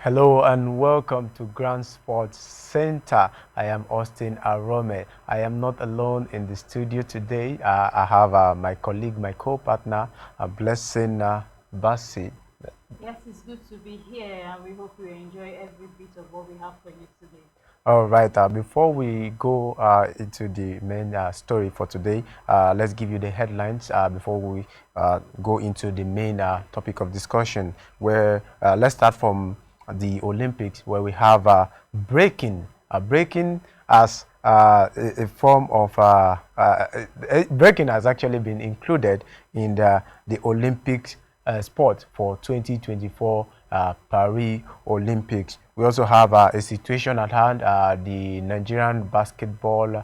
Hello and welcome to Grand Sports Center. I am Austin Arome. I am not alone in the studio today. I have my colleague, my co-partner, Blessing Bassi. Yes, it's good to be here, and we hope you enjoy every bit of what we have for you today. All right. Before we go into the main story for today, let's give you the headlines before we go into the main topic of discussion. Where let's start from the Olympics, where we have breaking. Breaking as a form of breaking has actually been included in the Olympics sport for 2024 Paris Olympics. We also have a situation at hand. The Nigerian Basketball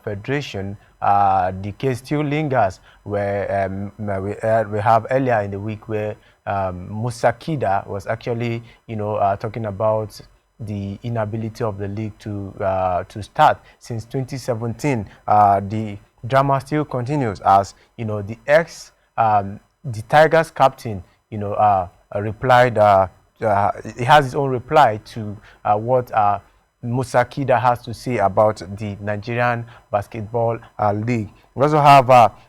Federation, the case still lingers, where we have earlier in the week where Musa Kida was actually, talking about the inability of the league to start since 2017. The drama still continues as the Tigers captain, replied. He has his own reply to what Musa Kida has to say about the Nigerian Basketball League. We also have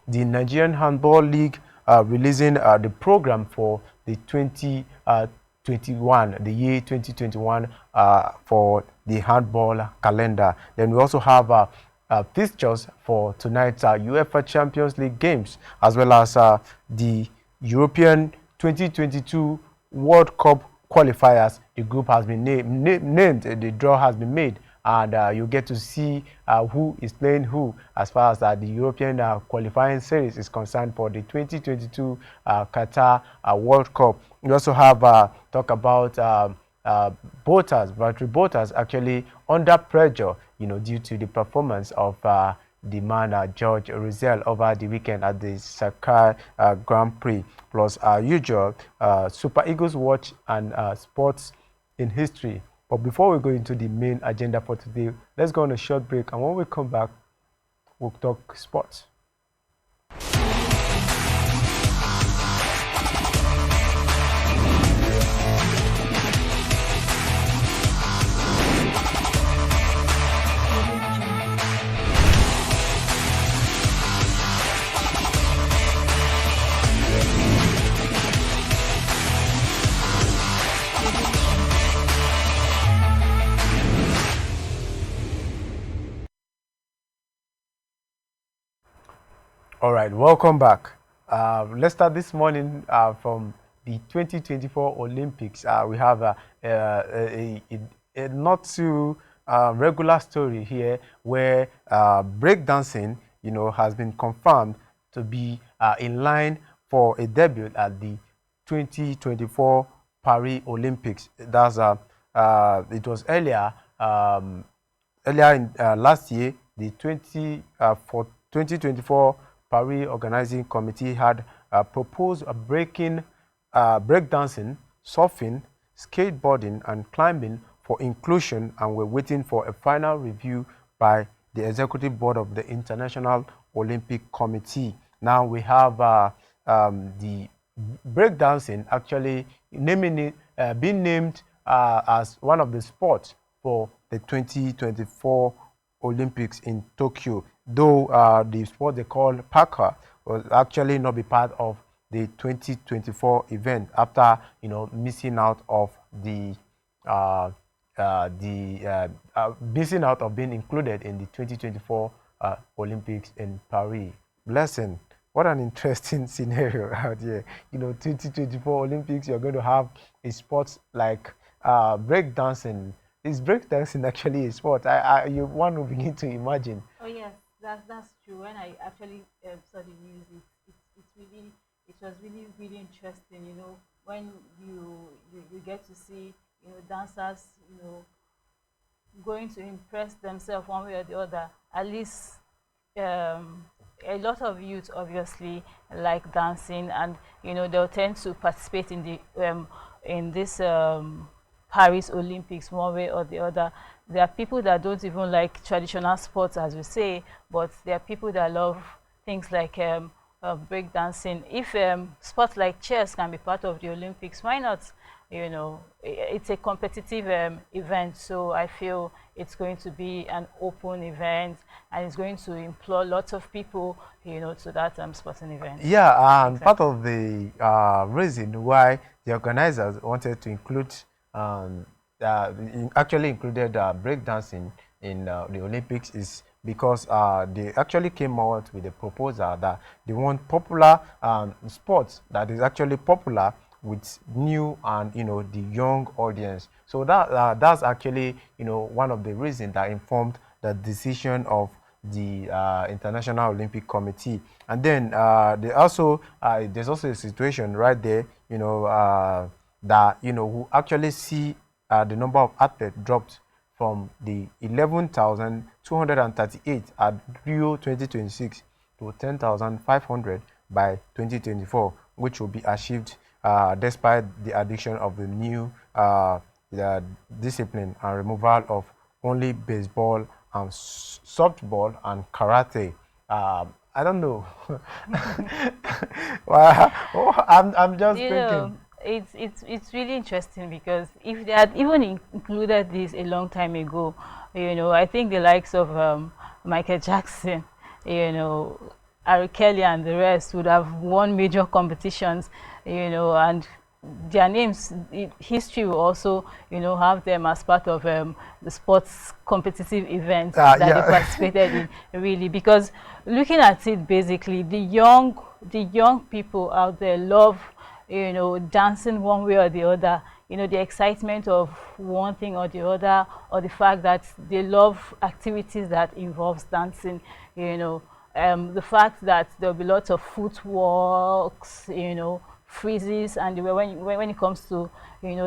the Nigerian Handball League releasing the program for the 2021, the year 2021 for the handball calendar. Then we also have fixtures for tonight's UEFA Champions League games, as well as the European 2022 World Cup qualifiers. The group has been named, the draw has been made, and you get to see who is playing who as far as the European qualifying series is concerned for the 2022 Qatar World Cup. We also have talk about Valtteri Bottas actually under pressure, due to the performance of the man George Russell over the weekend at the Sakai Grand Prix. Plus usual Super Eagles watch and sports in history. But before we go into the main agenda for today, let's go on a short break, and when we come back, we'll talk sports. All right, welcome back. Let's start this morning from the 2024 Olympics. We have a not too regular story here where breakdancing, has been confirmed to be in line for a debut at the 2024 Paris Olympics. It was earlier in last year, the 2024 Paris Organizing Committee had proposed a breakdancing, surfing, skateboarding, and climbing for inclusion, and we're waiting for a final review by the Executive Board of the International Olympic Committee. Now we have the breakdancing actually being named as one of the sports for the 2024 Olympics in Tokyo, though the sport they call parkour will actually not be part of the 2024 event after missing out of missing out of being included in the 2024 Olympics in Paris. Blessing. What an interesting scenario out here. 2024 Olympics, you're going to have a sport like breakdancing. Is breakdancing actually a sport? One will begin to imagine. Oh yes, that's true. When I actually saw the news, it was really interesting. When you get to see dancers going to impress themselves one way or the other. At least a lot of youth obviously like dancing, and they'll tend to participate in this Paris Olympics one way or the other. There are people that don't even like traditional sports, as we say, but there are people that love things like breakdancing. If sports like chess can be part of the Olympics, why not? It's a competitive event, so I feel it's going to be an open event, and it's going to employ lots of people, to that sporting event. Yeah, and part Exactly. of the reason why the organizers wanted to include, um, actually included breakdancing in the Olympics is because they actually came out with a proposal that they want popular sports that is actually popular with new and the young audience. So that's actually one of the reasons that informed the decision of the International Olympic Committee. And then there's also a situation right there, that who actually see the number of athletes dropped from the 11,238 at Rio 2026 to 10,500 by 2024, which will be achieved despite the addition of the new the discipline and removal of only baseball and softball and karate. I don't know. Well, I'm just you thinking. know it's really interesting, because if they had even included this a long time ago, I think the likes of Michael Jackson, you know Ari Kelly and the rest would have won major competitions, and their names, history will also have them as part of the sports competitive events that they Yeah. participated in, really, because looking at it, basically the young people out there love dancing one way or the other. The excitement of one thing or the other, or the fact that they love activities that involves dancing. The fact that there'll be lots of footworks, freezes, and when it comes to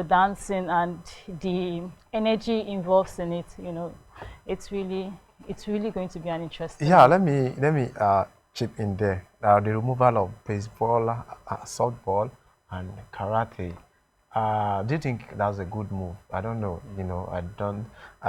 dancing and the energy involved in it, it's really going to be an interesting Yeah, one. let me chip in there. The removal of baseball, softball, and karate. Do you think that's a good move? I don't know. I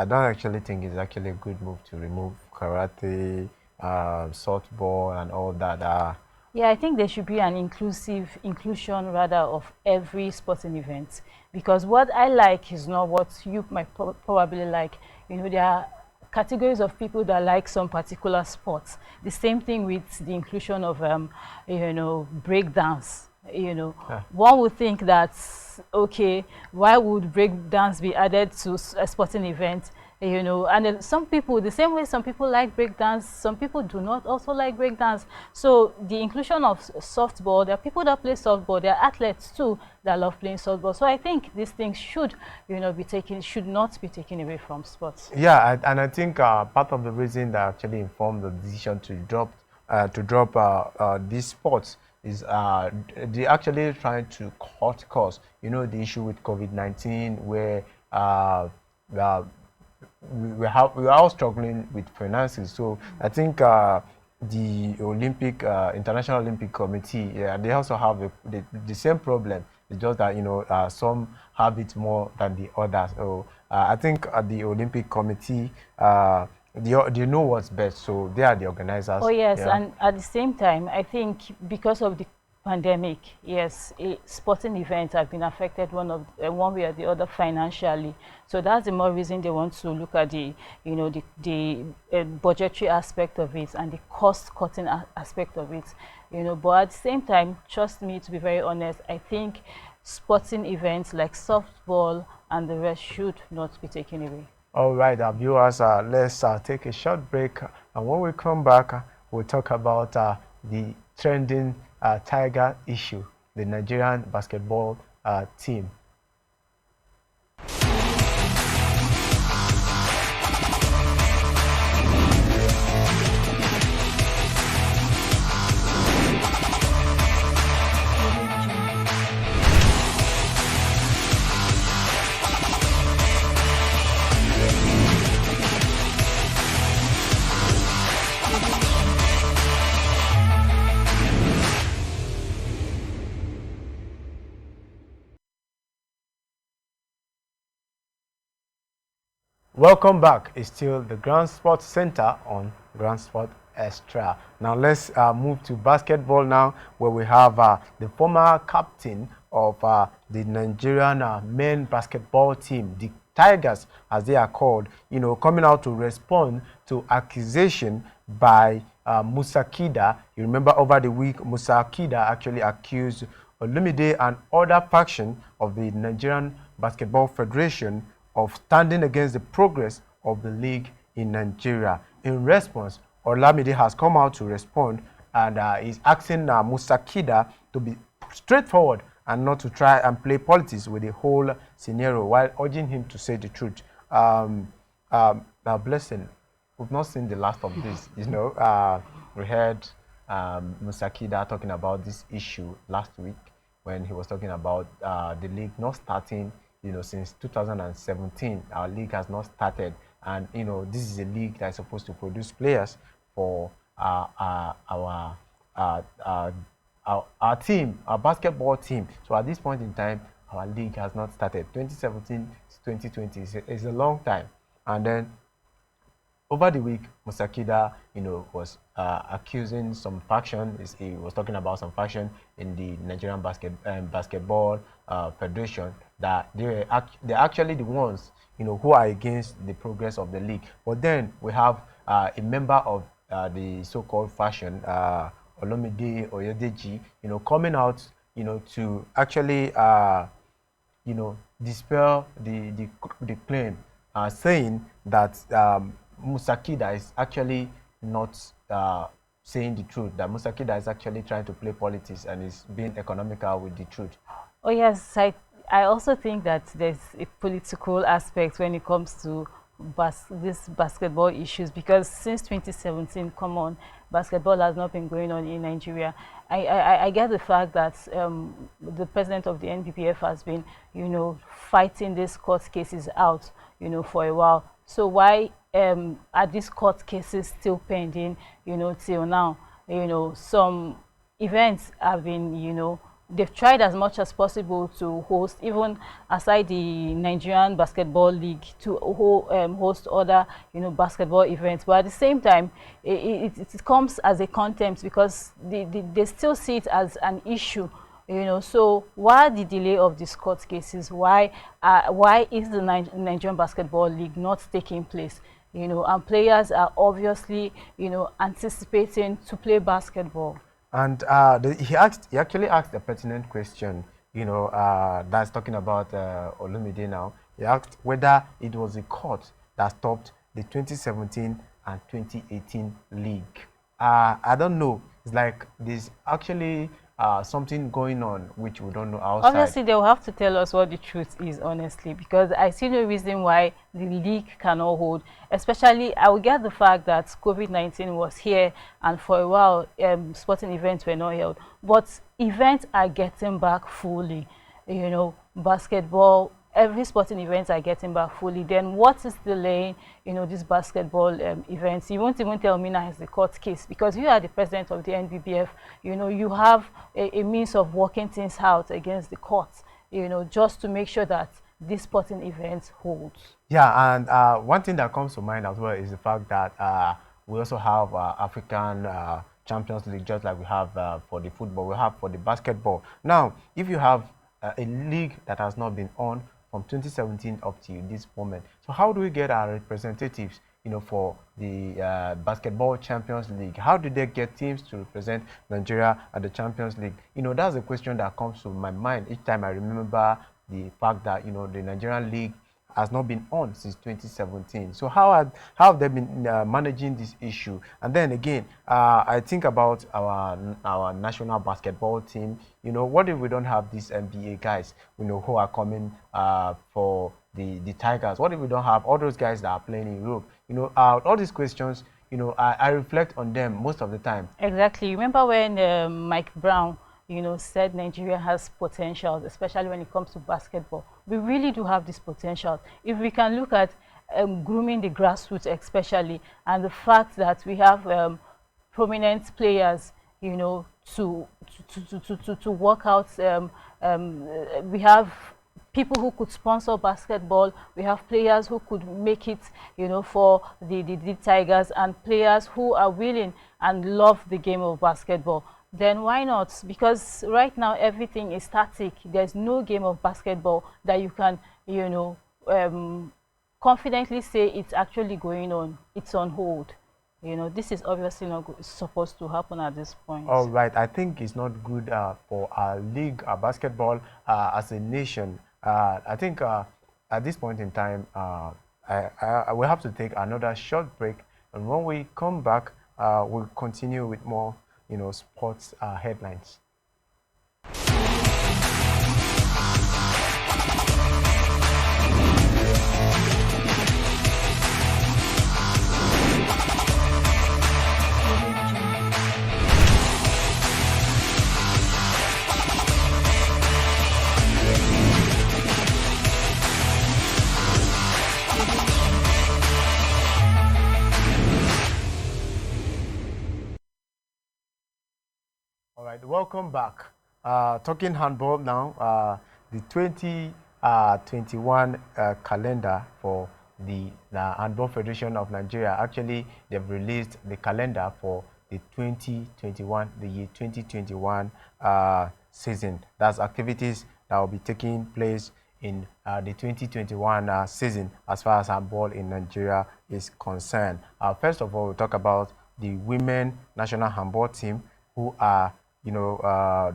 don't actually think it's actually a good move to remove karate, softball, and all that. Yeah, I think there should be an inclusion rather of every sporting event, because what I like is not what you might probably like. There are categories of people that like some particular sports. The same thing with the inclusion of break dance. Yeah. One would think that, okay, why would break dance be added to a sporting event? And then some people, the same way some people like breakdance, some people do not also like breakdance. So the inclusion of softball, there are people that play softball, there are athletes too that love playing softball. So I think these things should not be taken away from sports. Yeah, and I think part of the reason that actually informed the decision to drop these sports is they actually trying to cut costs. The issue with COVID-19, where uh, we are all struggling with finances. So I think the International Olympic Committee, yeah, they also have the same problem. It's just that some have it more than the others. So I think the Olympic Committee, they know what's best. So they are the Oh organizers. yes, Yeah. and at the same time, I think because of the pandemic, yes, sporting events have been affected one way or the other financially. So that's the more reason they want to look at the budgetary aspect of it and the cost cutting aspect of it. But at the same time, trust me, to be very honest, I think sporting events like softball and the rest should not be taken away. All right, our viewers, let's take a short break. And when we come back, we'll talk about the trending Tiger issue, the Nigerian basketball team. Welcome back. It's still the Grand Sports Center on Grand Sport Extra. Now let's move to basketball now, where we have the former captain of the Nigerian men basketball team, the Tigers, as they are called, coming out to respond to accusation by Musa Kida. You remember over the week, Musa Kida actually accused Olumide and other faction of the Nigerian Basketball Federation of standing against the progress of the league in Nigeria. In response, Olamide has come out to respond and is asking Musa Kida to be straightforward and not to try and play politics with the whole scenario, while urging him to say the truth. Blessing, we've not seen the last of this. We heard Musa Kida talking about this issue last week when he was talking about the league not starting, since 2017. Our league has not started, and this is a league that is supposed to produce players for our team, our basketball team. So at this point in time, our league has not started. 2017 to 2020 is a long time. And then over the week, Musakida, was accusing some faction. He was talking about some faction in the Nigerian basketball federation, that they're actually the ones, who are against the progress of the league. But then we have a member of the so-called faction, Olomide Oyedeji, coming out, to actually, dispel the claim, saying that Musakida is actually not saying the truth, that Musakida is actually trying to play politics and is being economical with the truth. Oh yes, I also think that there's a political aspect when it comes to these basketball issues, because since 2017, come on, basketball has not been going on in Nigeria. I get the fact that the president of the NBPF has been, fighting these court cases out, for a while. So why are these court cases still pending, till now? Some events have been, they've tried as much as possible to host, even aside the Nigerian Basketball League, to host other, basketball events. But at the same time, it comes as a contempt, because they still see it as an issue. So why the delay of these court cases? Why is the Nigerian Basketball League not taking place? And players are obviously, anticipating to play basketball. And he actually asked a pertinent question, that's talking about Olumide now. He asked whether it was the court that stopped the 2017 and 2018 league. I don't know. It's like there's actually something going on which we don't know outside. Obviously, they will have to tell us what the truth is, honestly, because I see no reason why the league cannot hold. Especially, I will get the fact that COVID-19 was here, and for a while, sporting events were not held. But events are getting back fully. Basketball, every sporting events are getting back fully. Then what is delaying, this basketball events? You won't even tell me now it's the court case, because you are the president of the NBBF. You have a means of working things out against the courts, just to make sure that this sporting event holds. Yeah, and one thing that comes to mind as well is the fact that we also have African Champions League, just like we have for the football, we have for the basketball. Now, if you have a league that has not been on from 2017 up to this moment, so how do we get our representatives, for the Basketball Champions League? How do they get teams to represent Nigeria at the Champions League? That's a question that comes to my mind each time I remember the fact that, the Nigerian League has not been on since 2017. So how have they been managing this issue? And then again, I think about our national basketball team. What if we don't have these NBA guys, who are coming for the Tigers? What if we don't have all those guys that are playing in Europe? All these questions, I reflect on them most of the time. Exactly. Remember when Mike Brown, said Nigeria has potentials, especially when it comes to basketball. We really do have this potential. If we can look at grooming the grassroots especially, and the fact that we have prominent players, to work out, we have people who could sponsor basketball. We have players who could make it, for the Tigers, and players who are willing and love the game of basketball. Then why not? Because right now everything is static. There's no game of basketball that you can, you know, confidently say it's actually going on. It's on hold. This is obviously not supposed to happen at this point. All right, I think it's not good for our league, basketball as a nation. I think at this point in time, I will have to take another short break, and when we come back, we'll continue with more, sports headlines. All right, welcome back. Talking handball now, the 2021 calendar for the Handball Federation of Nigeria. Actually, they've released the calendar for the 2021, the year 2021 season. That's activities that will be taking place in the 2021 season as far as handball in Nigeria is concerned. First of all, we'll talk about the women national handball team who are to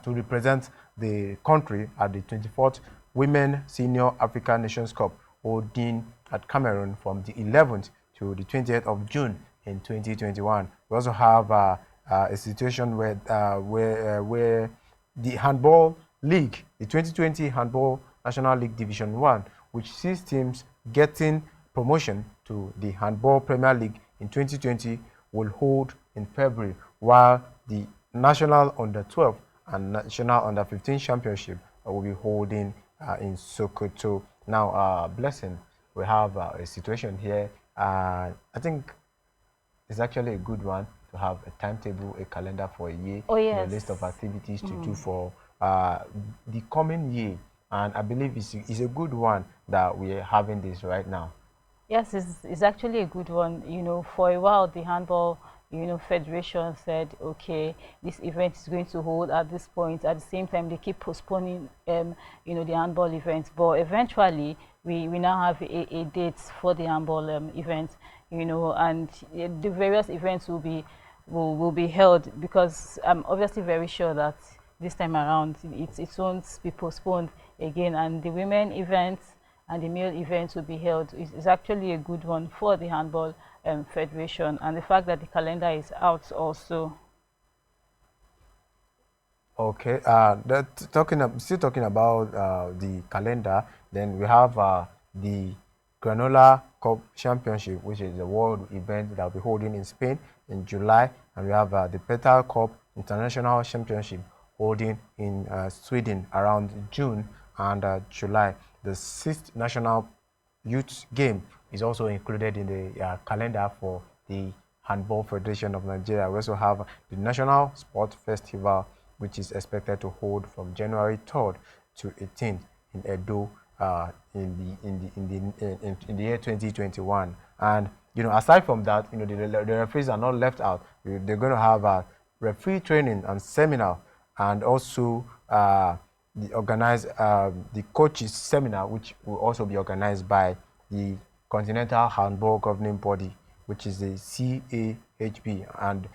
represent the country at the 24th Women Senior African Nations Cup holding at Cameroon from the 11th to the 20th of June in 2021. We also have a situation where the handball league, the 2020 handball national league division 1, which sees teams getting promotion to the handball premier league in 2020, will hold in February, while the national under 12 and national under 15 championship will be holding in Sokoto. Now, Blessing, we have a situation here. I think it's actually a good one to have a timetable, a calendar for a year, Oh yes. a list of activities to do for the coming year. And I believe it's a good one that we are having this right now. Yes, it's actually a good one. For a while, the handball, federation said, okay, this event is going to hold at this point. At the same time, they keep postponing, the handball event. But eventually, we now have a date for the handball event, and the various events will be held, because I'm obviously very sure that this time around it won't be postponed again, and the women events and the male events will be held is actually a good one for the handball federation, and the fact that the calendar is out also. Okay, still talking about the calendar. Then we have the Granola Cup Championship, which is a world event that will be holding in Spain in July, and we have the Petal Cup International Championship holding in Sweden around June and July. The 6th National Youth Game is also included in the calendar for the Handball Federation of Nigeria. We also have the National Sport Festival, which is expected to hold from January 3rd to 18th in Edo in the year 2021. And aside from that, the referees are not left out. They're going to have a referee training and seminar, and also the coaches seminar, which will also be organized by the Continental Handball Governing Body, which is the CAHB, and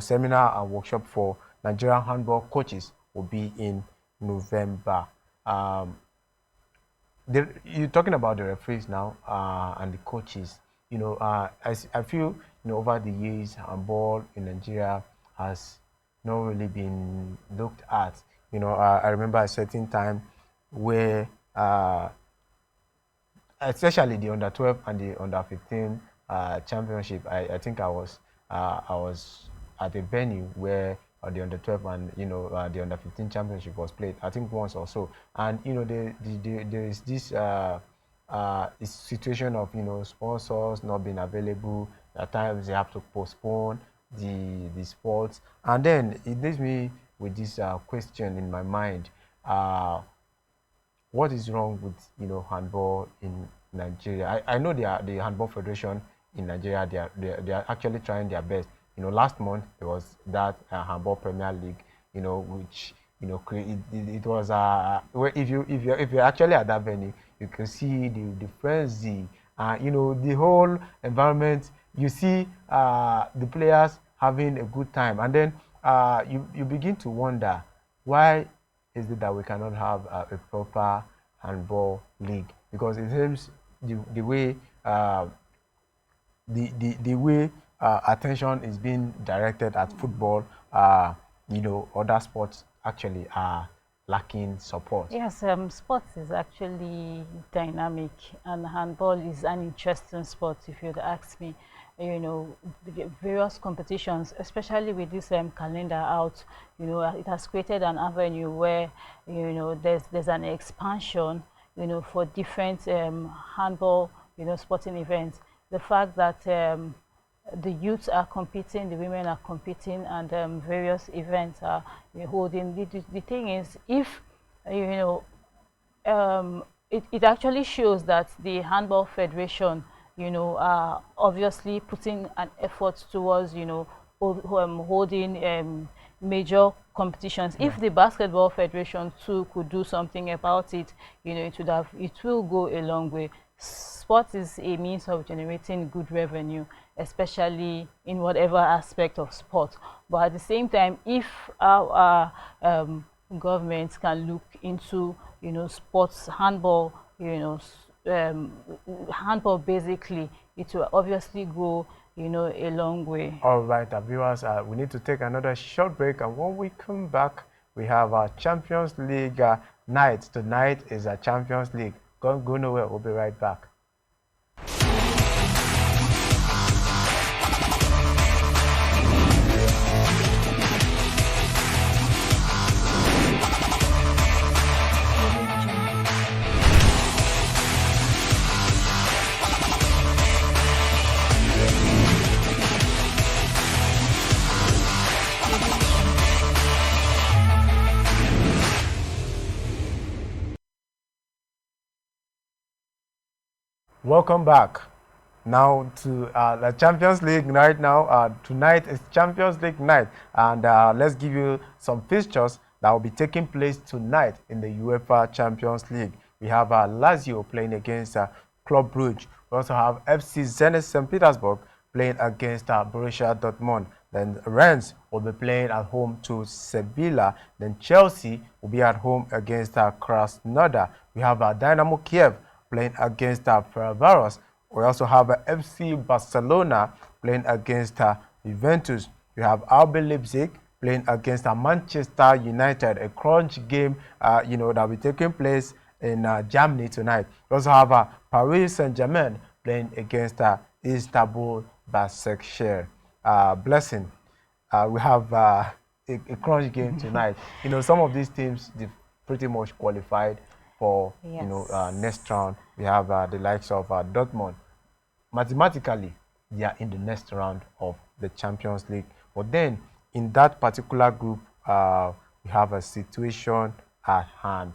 seminar and workshop for Nigerian handball coaches will be in November. You're talking about the referees now and the coaches. I feel over the years, handball in Nigeria has not really been looked at. I remember a certain time where, especially the under 12 and the under 15 championship, I think I was at a venue where the under 12 and the under 15 championship was played. I think once or so, and there is this situation of sponsors not being available. At times they have to postpone the sports, and then it leaves me with this question in my mind: what is wrong with handball in Nigeria? I know the handball federation in Nigeria, they are actually trying their best. Last month there was that handball Premier League, which it was if you're actually at that venue, you can see the frenzy, the whole environment. You see the players having a good time, and then you begin to wonder why is it that we cannot have a proper handball league, because it seems the way the way attention is being directed at football, other sports actually are lacking support. Yes, sports is actually dynamic, and handball is an interesting sport, if you'd ask me. The various competitions, especially with this calendar out, it has created an avenue where, there's an expansion, for different handball, sporting events. The fact that the youths are competing, the women are competing, and various events are holding. The thing is, if you know it actually shows that the handball federation are obviously putting an effort towards holding major competitions. If the basketball federation too could do something about it, it will go a long way. Sport is a means of generating good revenue, especially in whatever aspect of sport. But at the same time, if our governments can look into sports handball, handball basically, it will obviously go a long way. All right, viewers, we need to take another short break, and when we come back, we have our Champions League night. Tonight is a Champions League. Don't go nowhere. We'll be right back. Welcome back. Now to the Champions League night. Tonight is Champions League night, and let's give you some fixtures that will be taking place tonight in the UEFA Champions League. We have Lazio playing against Club Brugge. We also have FC Zenit St. Petersburg playing against Borussia Dortmund. Then Rennes will be playing at home to Sevilla. Then Chelsea will be at home against Krasnodar. We have Dynamo Kiev playing against Ferencváros. We also have FC Barcelona playing against Juventus. We have RB Leipzig playing against Manchester United, a crunch game, that will be taking place in Germany tonight. We also have Paris Saint-Germain playing against Istanbul Başakşehir. Blessing. We have a crunch game tonight. Some of these teams, they pretty much qualified for next round. We have the likes of Dortmund. Mathematically, they are in the next round of the Champions League. But then, in that particular group, we have a situation at hand.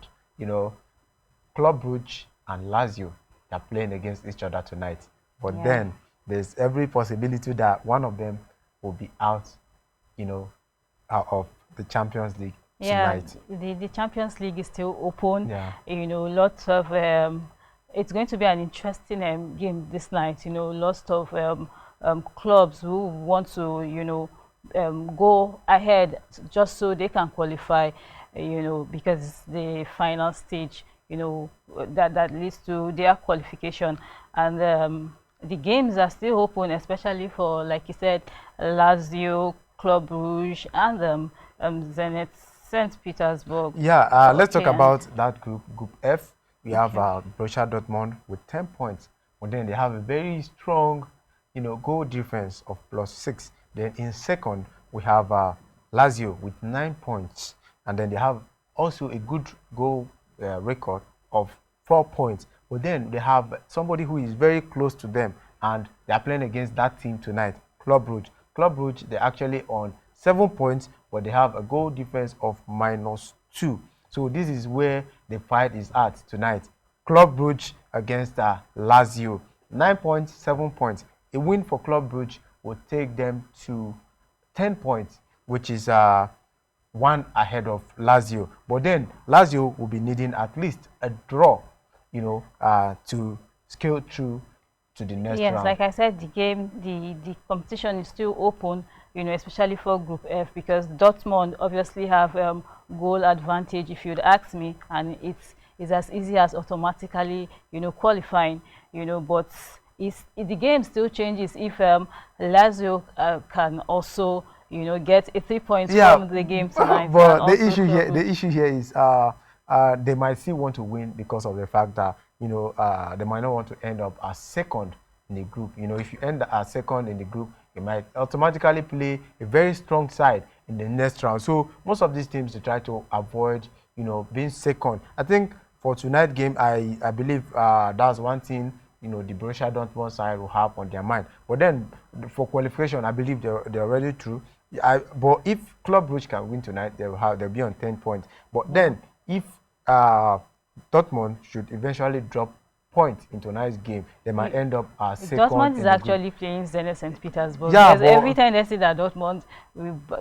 Club Brugge and Lazio are playing against each other tonight. But then, there's every possibility that one of them will be out, out of the Champions League tonight. The Champions League is still open. Yeah. Lots of it's going to be an interesting game this night. Lots of clubs who want to go ahead just so they can qualify. Because it's the final stage. That leads to their qualification, and the games are still open, especially for, like you said, Lazio, Club Brugge, and Zenit St. Petersburg. Yeah, let's talk about that group, Group F. We have Borussia Dortmund with 10 points, but then they have a very strong, goal difference of +6. Then in second, we have Lazio with 9 points, and then they have also a good goal record of 4 points. But then they have somebody who is very close to them, and they are playing against that team tonight, Club Brugge. Club Brugge, they're actually on 7 points, but they have a goal difference of -2. So this is where the fight is at tonight. Club Brugge against Lazio. 9 points, 7 points. A win for Club Brugge will take them to 10 points, which is one ahead of Lazio. But then Lazio will be needing at least a draw, to scale through to the next Yes, round. like I said, the competition is still open, especially for Group F, because Dortmund obviously have goal advantage, if you'd ask me, and it's as easy as automatically, qualifying, but the game still changes if Lazio can also, get a 3 points Yeah, from the game tonight and but also struggle. the issue here is they might still want to win because of the fact that they might not want to end up as second in the group. If you end as second in the group, you might automatically play a very strong side in the next round. So most of these teams they try to avoid being second. I think for tonight's game, I believe that's one thing the Borussia Dortmund side will have on their mind. But then for qualification, I believe they're already through. But if Club Brugge can win tonight, they'll be on 10 points. But Yeah. then if Dortmund should eventually drop points in tonight's game, they might end up second Dortmund is in the group. actually playing Zenit St. Petersburg, Yeah, because every but time they say that Dortmund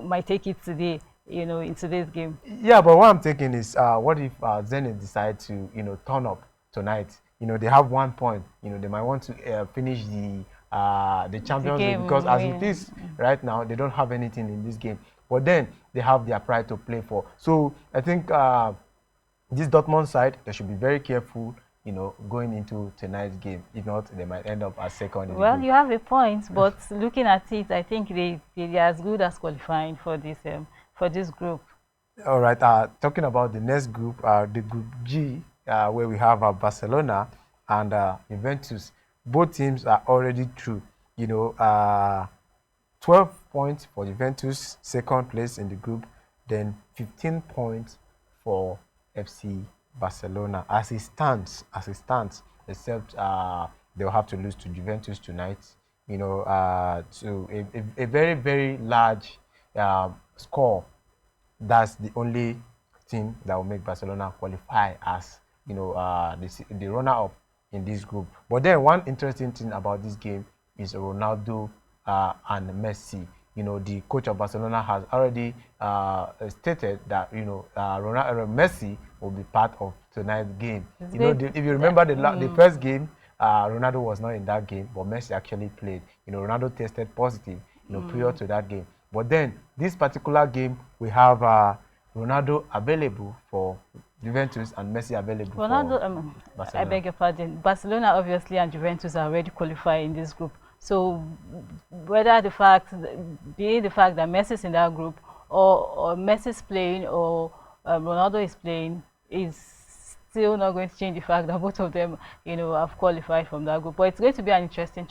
might take it today, in today's game. yeah, but what I'm thinking is, what if Zenit decide to turn up tonight? They have 1 point. They might want to finish the The Champions League, because game as it win. is right now, they don't have anything in this game. But then they have their pride to play for. So I think this Dortmund side, they should be very careful, going into tonight's game. If not, they might end up as second in the Well, group. you have a point, but looking at it, I think they're as good as qualifying for this group. All right. Talking about the next group, the Group G, where we have Barcelona and Juventus. Both teams are already through. 12 points for Juventus, second place in the group, then 15 points for FC Barcelona. As it stands, except they'll have to lose to Juventus tonight. To a very, very large score. That's the only thing that will make Barcelona qualify as the runner-up in this group. But then one interesting thing about this game is Ronaldo and Messi. The coach of Barcelona has already stated that Ronaldo Messi will be part of tonight's game. It's If you remember the first game, Ronaldo was not in that game, but Messi actually played. Ronaldo tested positive, prior to that game. But then this particular game, we have Ronaldo available for Juventus and Messi available Ronaldo, for I Barcelona. beg your pardon. Barcelona obviously and Juventus are already qualified in this group. So whether being the fact that Messi is in that group, or Messi is playing, or Ronaldo is playing, is still not going to change the fact that both of them, have qualified from that group. But it's going to be an interesting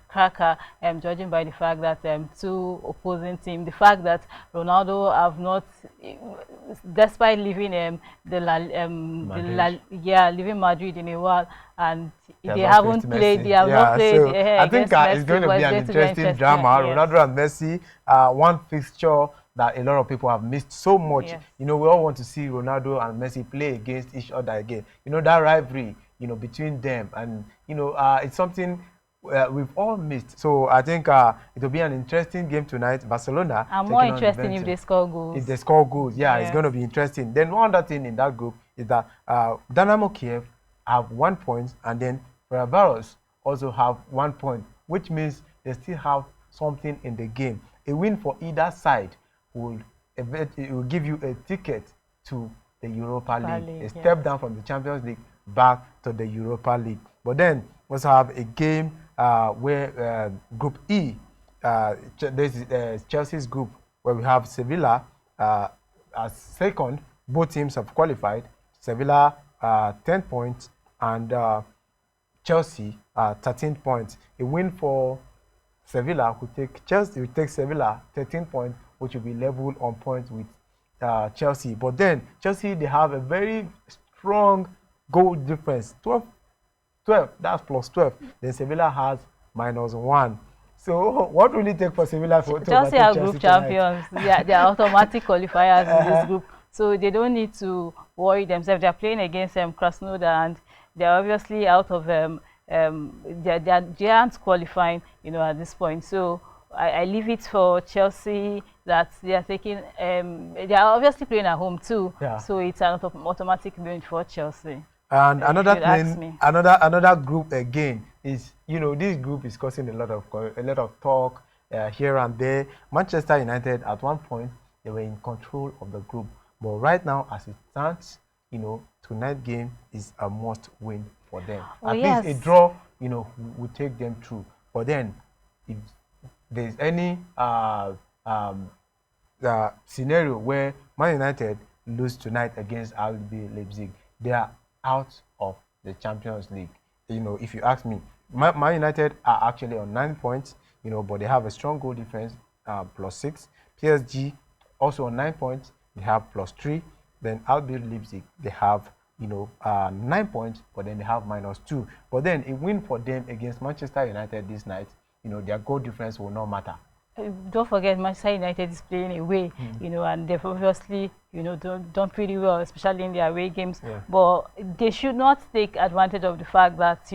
cracker, judging by the fact that two opposing teams, the fact that Ronaldo have not, despite leaving leaving Madrid in a while, and they haven't played, they have not played So I think against Messi, it's going to but be an interesting drama. yes. Ronaldo and Messi, one fixture that a lot of people have missed so much. Yes. We all want to see Ronaldo and Messi play against each other again. That rivalry, between them, and it's something we've all missed. So I think it will be an interesting game tonight. Barcelona And taking more on interesting if Juventus. they score goals. If they score goals, yeah, it's Yes. going to be interesting. Then one other thing in that group is that Dynamo Kiev have 1 point, and then Ferencváros also have 1 point, which means they still have something in the game. A win for either side will give you a ticket to the Europa League, a step down from the Champions League back to the Europa League. But then we also have a game where Group E, this is Chelsea's group, where we have Sevilla as second. Both teams have qualified. Sevilla 10 points and Chelsea 13 points. A win for Sevilla will take Sevilla 13 points, which will be level on points with Chelsea. But then Chelsea, they have a very strong goal difference, 12, that's plus 12. Then Sevilla has -1. So what will it take for Sevilla to Chelsea are group champions. They are automatic qualifiers in this group, so they don't need to worry themselves. They are playing against Krasnodar, and they are obviously out of they aren't qualifying, at this point. So I leave it for Chelsea that they are taking. They are obviously playing at home too, Yeah. so it's an automatic win for Chelsea. And If another you'd ask thing, me. another group again is, this group is causing a lot of talk here and there. Manchester United at one point they were in control of the group, but right now as it stands, tonight game is a must win for them. Oh At least a yes. draw, will take them through. But then, if there's any the scenario where Man United lose tonight against RB Leipzig, they are out of the Champions League. If you ask me, Man United are actually on 9 points, but they have a strong goal difference, +6. PSG also on 9 points, they have +3. Then RB Leipzig, they have 9 points, but then they have -2. But then a win for them against Manchester United this night, their goal difference will not matter. Don't forget Manchester United is playing away, and they've obviously, done pretty well, especially in their away games. Yeah. But they should not take advantage of the fact that,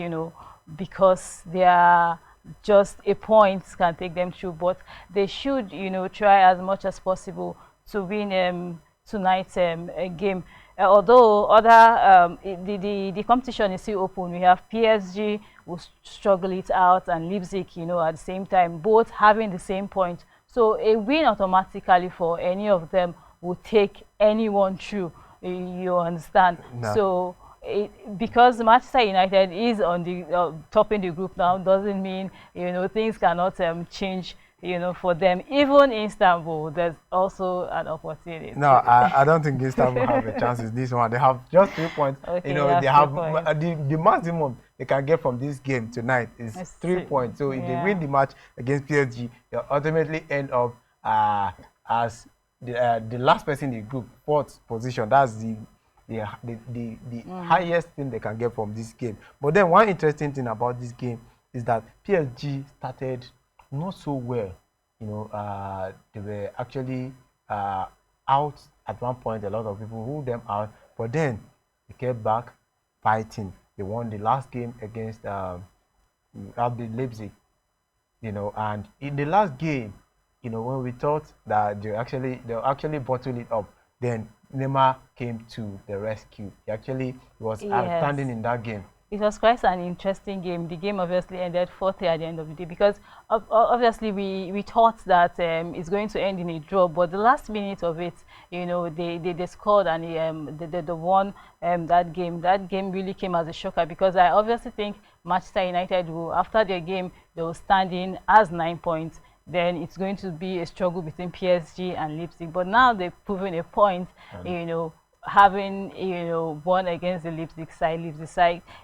because they are just a point can take them through, but they should, try as much as possible to win tonight's game. Although the competition is still open, we have PSG who struggle it out and Leipzig, at the same time, both having the same point. So a win automatically for any of them will take anyone through. You understand? No. So because Manchester United is on the top in the group now, doesn't mean things cannot change. For them, even in Istanbul, there's also an opportunity. No, I don't think Istanbul have a chance in this one. They have just 3 points. Okay, They have the maximum they can get from this game tonight is 3 points. So if they win the match against PSG, they'll ultimately end up as the last person in the group, 4th position. That's the highest thing they can get from this game. But then one interesting thing about this game is that PSG started not so well. They were actually out at one point. A lot of people ruled them out, but then they came back fighting. They won the last game against RB Leipzig. And in the last game, when we thought that they'll actually bottle it up, then Neymar came to the rescue. He actually was outstanding in that game. It was quite an interesting game. The game obviously ended 4-3 at the end of the day, because obviously we thought that it's going to end in a draw, but the last minute of it, they scored and they won that game. That game really came as a shocker, because I obviously think Manchester United will, after their game, they will stand in as 9 points. Then it's going to be a struggle between PSG and Leipzig. But now they've proven a point, having won against the Leipzig side,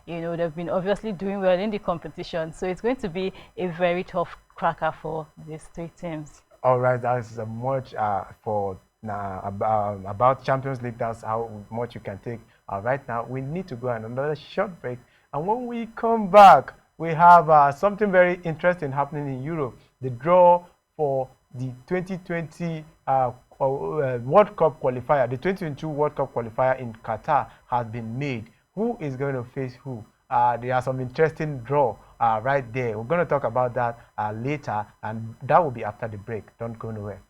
they've been obviously doing well in the competition, so it's going to be a very tough cracker for these 3 teams. All right, that's much for about Champions League. That's how much you can take. Right now we need to go on another short break, and when we come back, we have something very interesting happening in Europe. The draw for the 2020 World Cup qualifier, the 2022 World Cup qualifier in Qatar has been made. Who is going to face who? There are some interesting draw right there. We're going to talk about that later, and that will be after the break. Don't go nowhere.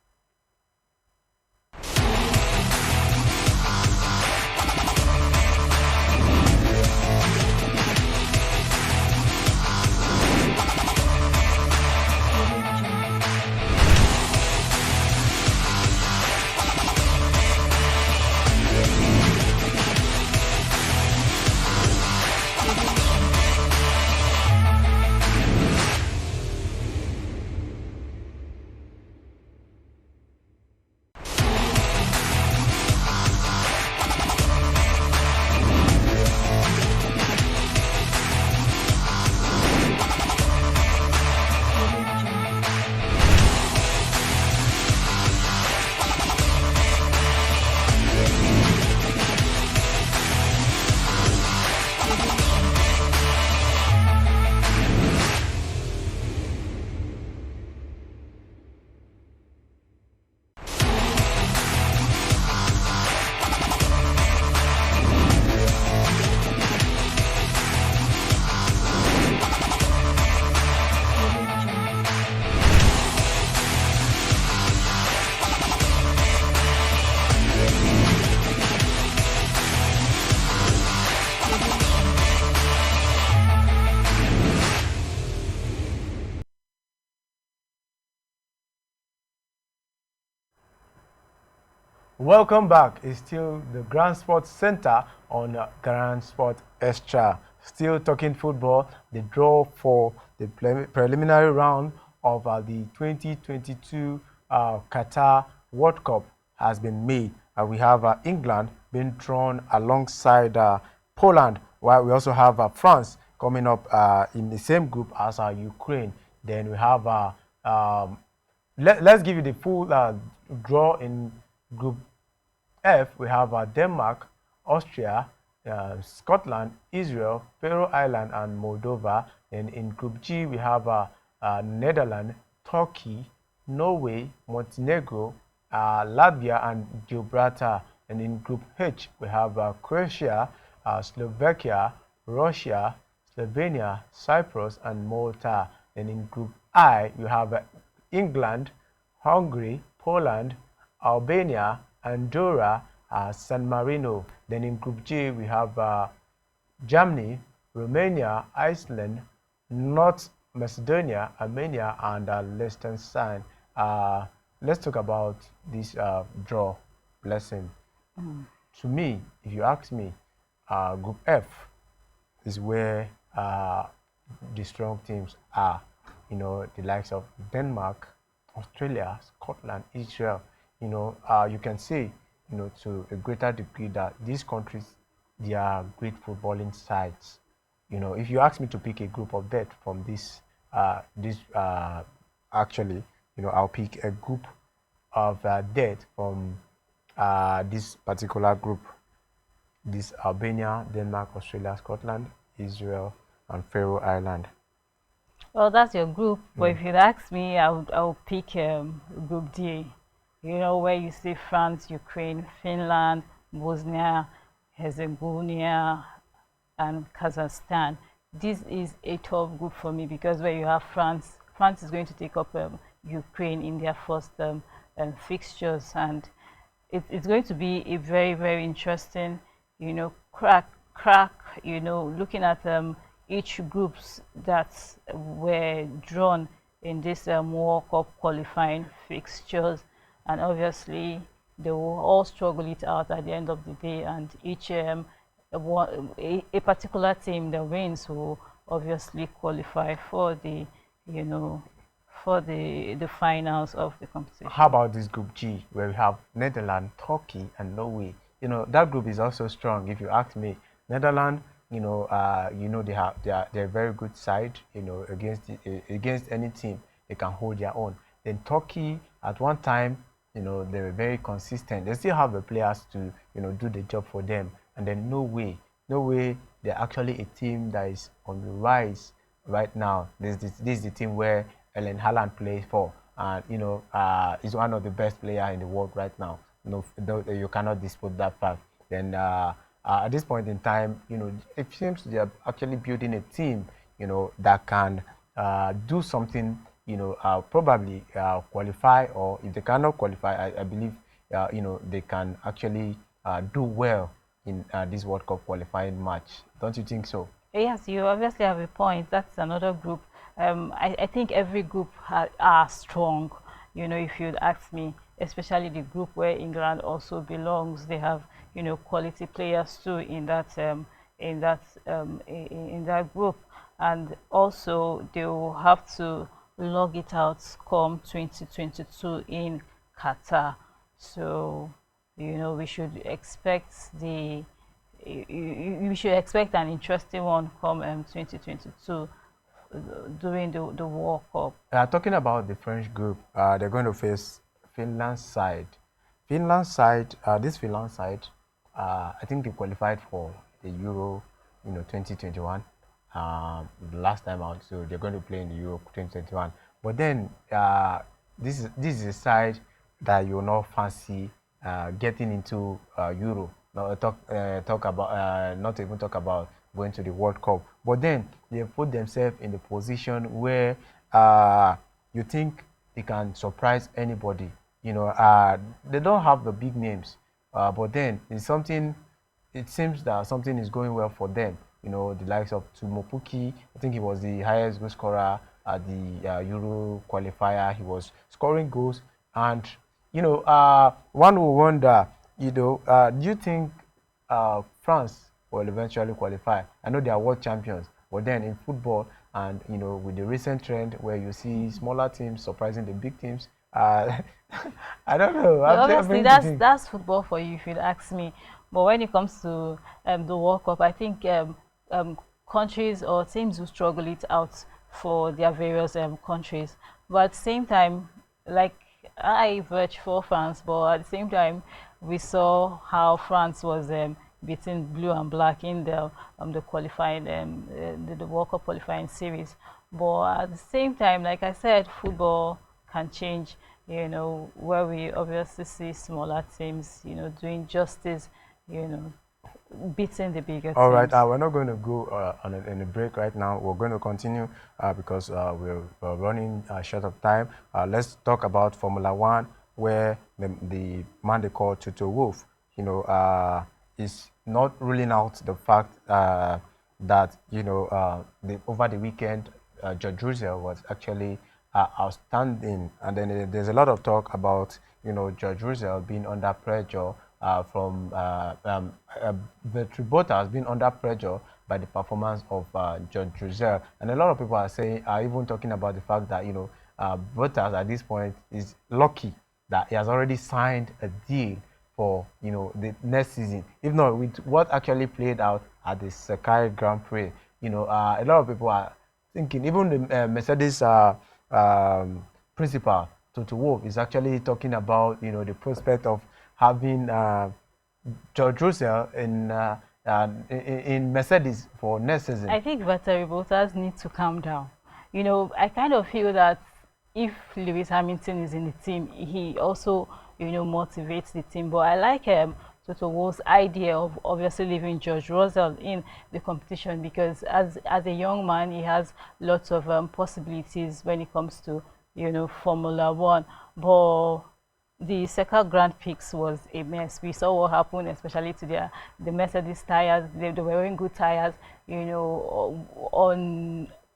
Welcome back. It's still the Grand Sports Center on Grand Sport Extra. Still talking football. The draw for the preliminary round of the 2022 Qatar World Cup has been made. We have England being drawn alongside Poland, while we also have France coming up in the same group as Ukraine. Then we have let's give you the full draw in Group F. We have Denmark, Austria, Scotland, Israel, Faroe Island, and Moldova. Then in Group G, we have Netherlands, Turkey, Norway, Montenegro, Latvia, and Gibraltar. And in Group H, we have Croatia, Slovakia, Russia, Slovenia, Cyprus, and Malta. And in Group I, you have England, Hungary, Poland, Albania, Andorra, San Marino. Then in Group G, we have Germany, Romania, Iceland, North Macedonia, Armenia, and Liechtenstein. Let's talk about this draw blessing. To me, if you ask me, Group F is where the strong teams are. You know, the likes of Denmark, Australia, Scotland, Israel. You can say, to a greater degree that these countries, they are great footballing sides. If you ask me to pick a group of death from actually, I'll pick a group of death from this particular group. This Albania, Denmark, Australia, Scotland, Israel, and Faroe Island. Well, that's your group, but if you'd ask me, I would pick Group D. You know, where you see France, Ukraine, Finland, Bosnia, Herzegovina, and Kazakhstan. This is a tough group for me because where you have France is going to take up Ukraine in their first fixtures, and it's going to be a very, very interesting, crack, looking at each groups that were drawn in this World Cup qualifying fixtures, and obviously they will all struggle it out at the end of the day, and each a particular team that wins will obviously qualify for the finals of the competition. How about this Group G, where we have Netherlands, Turkey, and Norway? That group is also strong. If you ask me, Netherlands, they're a very good side. Against any team, they can hold their own. Then Turkey, at one time, they were very consistent. They still have the players to do the job for them. And then Norway, they're actually a team that is on the rise right now. This is the team where Ellen Haaland plays for, and is one of the best players in the world right now. You cannot dispute that fact. Then at this point in time, it seems they're actually building a team, that can do something, probably qualify, or if they cannot qualify, I believe, they can actually do well in this World Cup qualifying match. Don't you think so? Yes, you obviously have a point. That's another group. I think every group are strong. If you'd ask me, especially the group where England also belongs, they have quality players too in that group, and also they will have to log it out come 2022 in Qatar. So we should expect we should expect an interesting one come 2022 during the World Cup. Talking about the French group, they're going to face Finland's side. This Finland side, I think they qualified for the Euro, 2021. The last time out, so they're going to play in the Euro 2021. But then this is a side that you will not fancy getting into Euro. Talk about not even talk about going to the World Cup. But then they put themselves in the position where you think they can surprise anybody. They don't have the big names, but then it's something. It seems that something is going well for them. The likes of Tumopuki. I think he was the highest goal scorer at the Euro qualifier. He was scoring goals, and one will wonder, do you think France will eventually qualify? I know they are world champions, but then in football and with the recent trend where you see smaller teams surprising the big teams, I don't know. Well, I'm obviously, beginning to think. that's football for you, if you'd ask me. But when it comes to the World Cup, I think um, countries or teams will struggle it out for their various countries. But at the same time, like I vouch for France, but at the same time, we saw how France was beating blue and black in the qualifying the World Cup qualifying series. But at the same time, like I said, football can change. Where we obviously see smaller teams, doing justice, you know, beating the bigger All right, teams. we're not going to go in a break right now. We're going to continue because we're running short of time. Let's talk about Formula One, where the man they call Toto Wolff, is not ruling out the fact that over the weekend George Russell was actually outstanding, and then there's a lot of talk about George Russell being under pressure from Valtteri Bottas being under pressure by the performance of George Russell, and a lot of people are even talking about the fact that Bottas at this point is lucky that he has already signed a deal for the next season. If not, with what actually played out at the Sakai Grand Prix, a lot of people are thinking. Even the Mercedes principal Toto Wolff is actually talking about the prospect of having George Russell in Mercedes for next season. I think Valtteri Bottas need to calm down. I kind of feel that if Lewis Hamilton is in the team, he also, motivates the team. But I like Toto Wolff's idea of obviously leaving George Russell in the competition, because as a young man, he has lots of possibilities when it comes to, Formula One. But the second Grand Prix was a mess. We saw what happened, especially to the Mercedes tires. They were wearing good tires,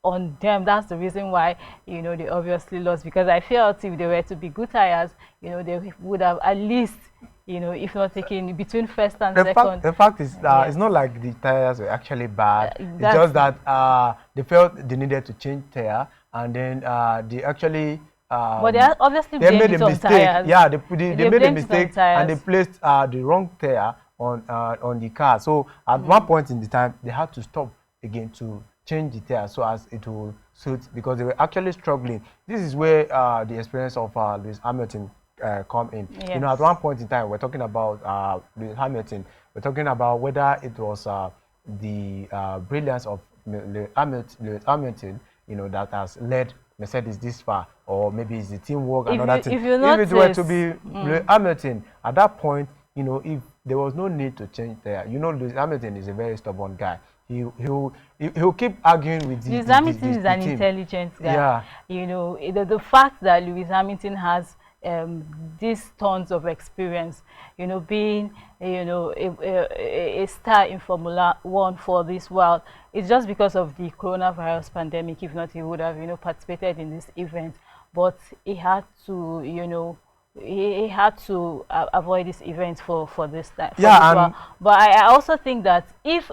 on them. That's the reason why they obviously lost, because I felt if they were to be good tires, they would have at least, if not taking between first and second. The fact is that Yes, it's not like the tires were actually bad. It's that's just that they felt they needed to change tire, and then they actually but they are obviously they blamed made a it on mistake. tires. Yeah, they made a Blamed it on mistake and they tires. placed the wrong tire on the car. So at one point in the time, they had to stop again to change the tire so as it will suit, because they were actually struggling. This is where the experience of Lewis Hamilton come in. Yes. At one point in time, we're talking about Lewis Hamilton. We're talking about whether it was the brilliance of Lewis Hamilton, that has led Mercedes this far, or maybe it's the teamwork and other things. If you If it were to notice, be Lewis Hamilton at that point, if there was no need to change there, Lewis Hamilton is a very stubborn guy. He'll keep arguing with Lewis Hamilton is an team. intelligent guy. Yeah. The fact that Lewis Hamilton has these tons of experience, being a star in Formula One for this world, it's just because of the coronavirus pandemic. If not, he would have participated in this event. But he had to he had to avoid this event for this time. Yeah, and but I also think that if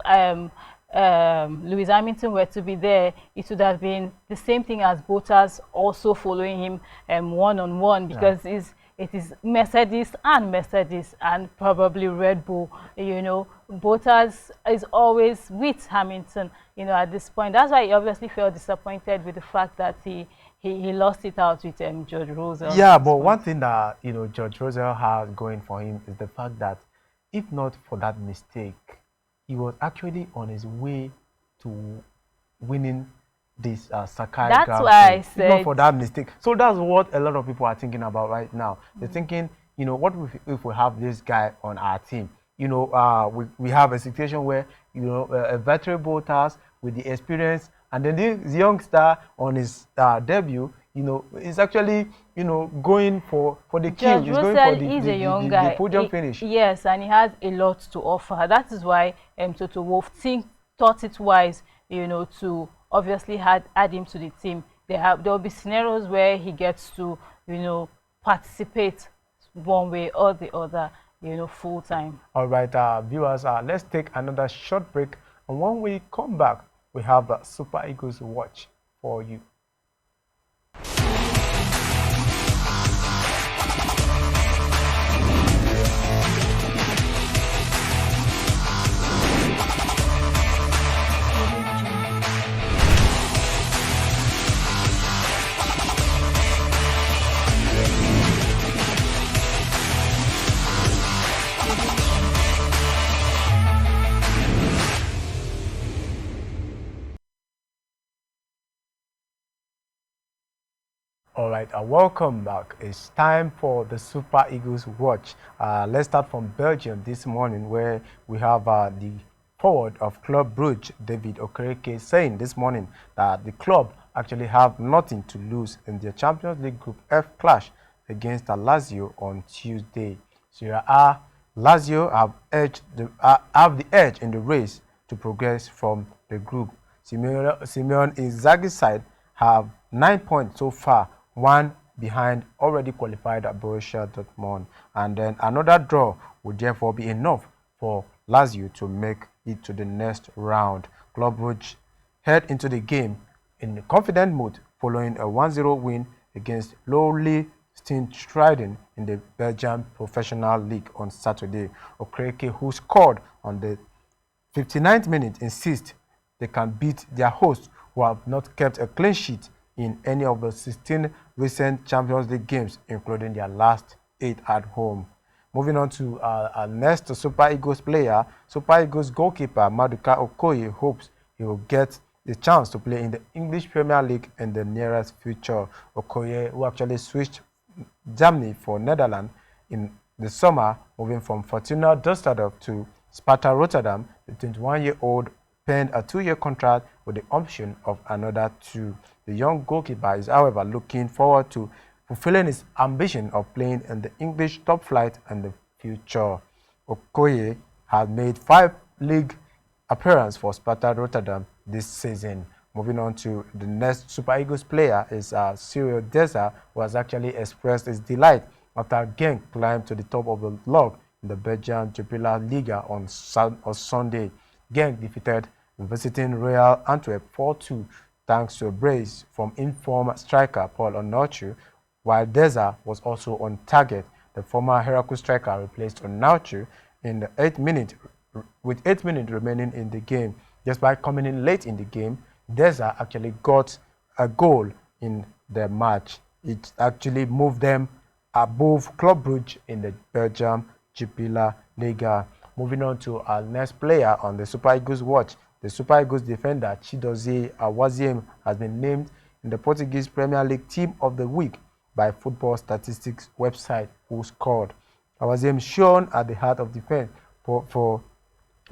Lewis Hamilton were to be there, it would have been the same thing as Bottas also following him one-on-one, because it is Mercedes and probably Red Bull. Bottas is always with Hamilton, at this point. That's why he obviously felt disappointed with the fact that he lost it out with George Russell. Yeah, but one thing that George Russell has going for him is the fact that if not for that mistake, he was actually on his way to winning this Sakai That's Grand why Prix. I If said, not for that mistake. So that's what a lot of people are thinking about right now. They're thinking, what if we have this guy on our team? We have a situation where, a veteran Bottas with the experience, and then this young star on his debut, is actually, going for the kill. George He's going Russell for is a young guy. the podium finish. Yes, and he has a lot to offer. That is why Toto Wolff thought it wise, to obviously add him to the team. There will be scenarios where he gets to, participate one way or the other, full time. All right, viewers, let's take another short break. And when we come back, we have the Super Eagles watch for you. All right, welcome back. It's time for the Super Eagles watch. Let's start from Belgium this morning, where we have the forward of Club Brugge, David Okereke, saying this morning that the club actually have nothing to lose in their Champions League Group F clash against Lazio on Tuesday. Serie A, Lazio have the edge in the race to progress from the group. Simeone Inzaghi's side have 9 points so far, one behind already qualified at Borussia Dortmund, and then another draw would therefore be enough for Lazio to make it to the next round. Club Brugge head into the game in a confident mood following a 1-0 win against lowly Stijn in the Belgian Professional League on Saturday. Okereke, who scored on the 59th minute, insists they can beat their hosts, who have not kept a clean sheet in any of the 16 recent Champions League games, including their last 8 at home. Moving on to our next Super Eagles player, Super Eagles goalkeeper Maduka Okoye hopes he will get the chance to play in the English Premier League in the nearest future. Okoye, who actually switched Germany for Netherlands in the summer, moving from Fortuna Düsseldorf to Sparta Rotterdam, the 21-year-old penned a 2-year contract with the option of another 2. The young goalkeeper is, however, looking forward to fulfilling his ambition of playing in the English top flight in the future. Okoye has made 5 league appearances for Sparta Rotterdam this season. Moving on to the next Super Eagles player is Cyril Deza, who has actually expressed his delight after Genk climbed to the top of the log in the Belgian Jupiler Liga on Sunday. Genk defeated visiting Royal Antwerp 4-2 thanks to a brace from informed striker Paul Onuachu, while Deza was also on target. The former Heracles striker replaced Onuachu in the 8th minute with 8 minutes remaining in the game. Just by coming in late in the game, Deza actually got a goal in the match. It actually moved them above Club Brugge in the Belgium Jupiler Liga. Moving on to our next player on the Super Eagles watch, the Super Eagles defender Chidozie Awaziem has been named in the Portuguese Premier League Team of the Week by Football Statistics website Who Scored. Awaziem shone at the heart of defense for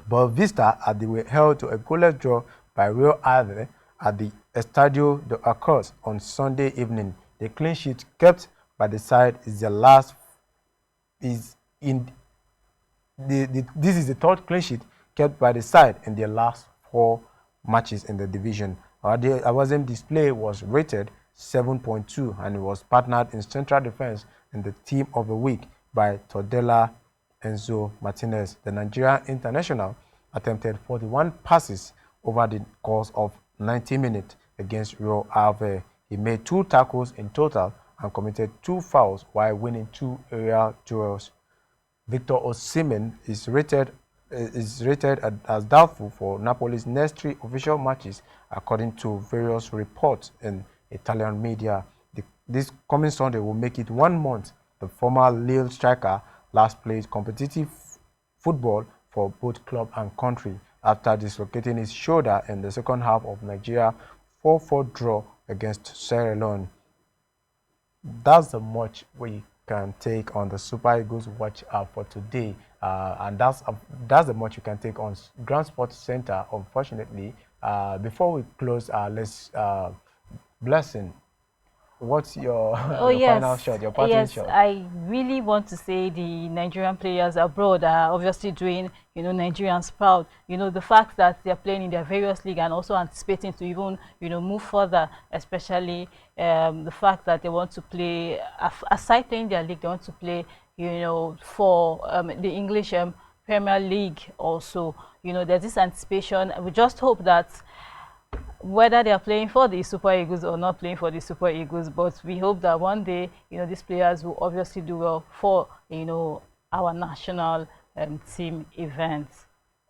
Boavista as they were held to a goalless draw by Real Ave at the Estadio do Acos on Sunday evening. The clean sheet kept by the side is the last is in this is the 3rd clean sheet kept by the side in their last 4 matches in the division. Awaziem display was rated 7.2 and it was partnered in central defense in the Team of the Week by Tordela Enzo Martinez. The Nigerian international attempted 41 passes over the course of 90 minutes against Real Ave. He made 2 tackles in total and committed 2 fouls while winning 2 aerial duels. Victor Osimhen is rated as doubtful for Napoli's next 3 official matches, according to various reports in Italian media. This coming Sunday will make it 1 month the former Lille striker last played competitive football for both club and country after dislocating his shoulder in the second half of Nigeria's 4-4 draw against Sierra Leone. That's the much we can take on the Super Eagles watch for today, and that's the much you can take on GrandeSportsCenter. Unfortunately, before we close, let's Blessing, what's your, final shot, your parting shot? I really want to say the Nigerian players abroad are obviously doing, Nigerians proud. The fact that they're playing in their various leagues and also anticipating to even, move further, especially the fact that they want to play, aside playing their league, they want to play, for the English Premier League also. There's this anticipation. We just hope that whether they are playing for the Super Eagles or not playing for the Super Eagles, but we hope that one day, these players will obviously do well for, our national team events.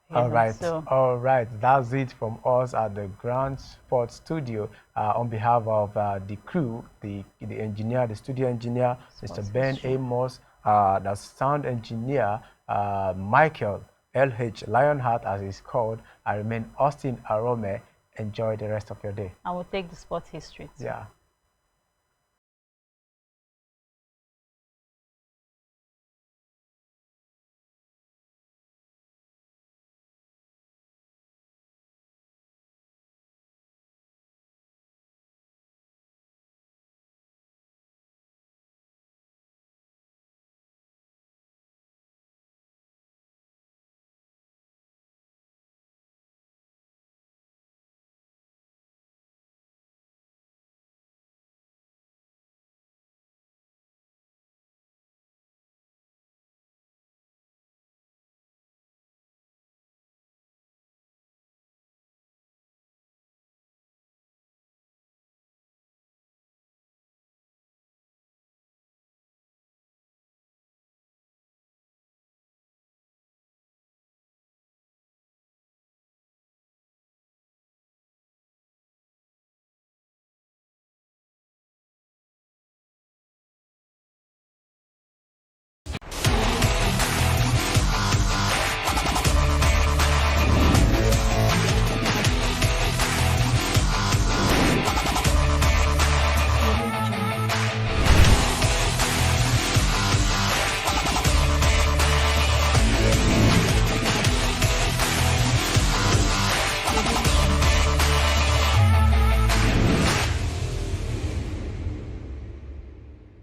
So all right. That's it from us at the Grand Sports Studio. On behalf of the crew, the engineer, the studio engineer, Mr. sports Ben history. Amos, the sound engineer, Michael LH Lionheart, as he's called. I remain Austin Arome. Enjoy the rest of your day. And we'll take the sports history too. Yeah.